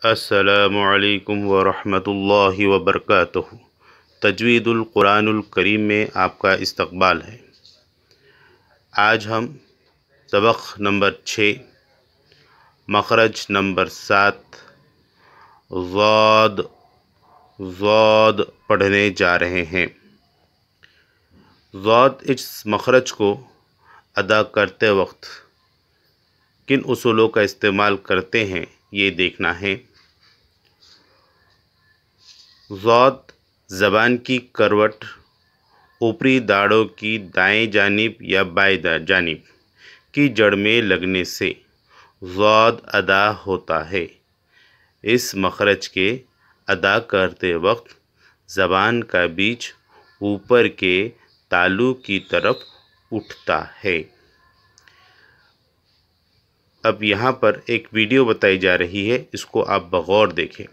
السلام علیکم ورحمۃ اللہ وبرکاتہ۔ تجوید القرآن الکریم میں آپ کا استقبال ہے۔ آج ہم سبق نمبر 6 مخرج نمبر 7 ضاد پڑھنے جا رہے ہیں۔ ضاد اس مخرج کو ادا کرتے وقت کن اصولوں کا استعمال کرتے ہیں یہ دیکھنا ہے۔ ضاد زبان کی کروٹ اوپری داڑھوں کی دائیں جانب یا بائیں جانب کی جڑ میں لگنے سے ضاد ادا ہوتا ہے۔ اس مخرج کے ادا کرتے وقت زبان کا بیچ اوپر کے تالو کی طرف اٹھتا ہے۔ اب یہاں پر ایک ویڈیو بتائی جا رہی ہے، اس کو آپ بغور دیکھیں۔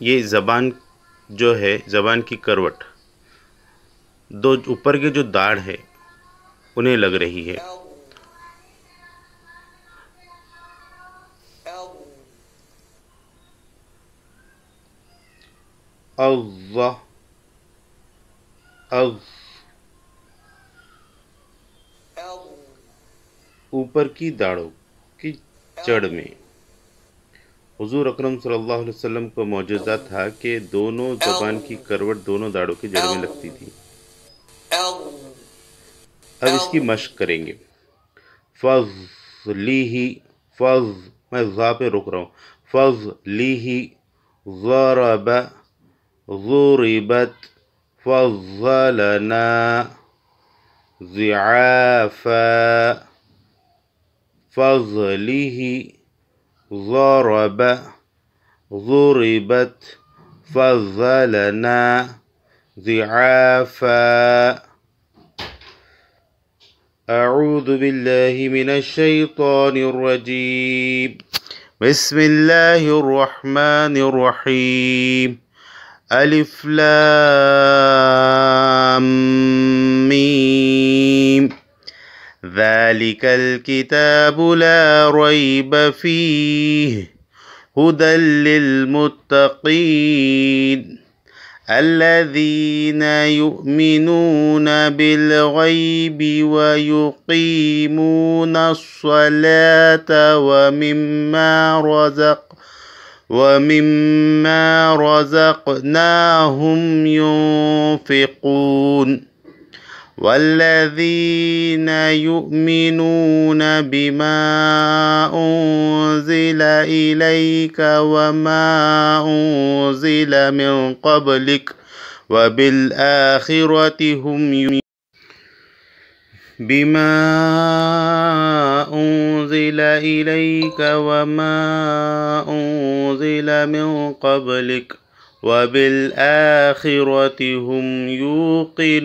یہ زبان جو ہے، زبان کی کروٹ دو اوپر کے جو داڑھ ہے انہیں لگ رہی ہے۔ اوپر کی داڑھوں کی جڑ میں۔ حضور اکرم صلی اللہ علیہ وسلم کو معجزہ تھا کہ دونوں زبان کی کروٹ دونوں داڑھوں کی جڑ میں لگتی تھی۔ اب اس کی مشق کریں گے۔ میں ضا پہ رک رہا ہوں۔ فضلیہ ضرب ضربت فضلنا ضعافا فضلیہ ضرب ضربت فضلنا ضعافا۔ اعوذ باللہ من الشیطان الرجیم۔ بسم اللہ الرحمن الرحیم۔ الف لام میم۔ ذلك الكتاب لا ريب فيه هدى للمتقين الذين يؤمنون بالغيب ويقيمون الصلاة ومما رزقناهم ينفقون والذين يؤمنون بما أنزل إليك وما أنزل من قبلك وبالآخرة هم يؤمنون بما أنزل إليك وما أنزل من قبلك وبالآخرة هم يوقنون۔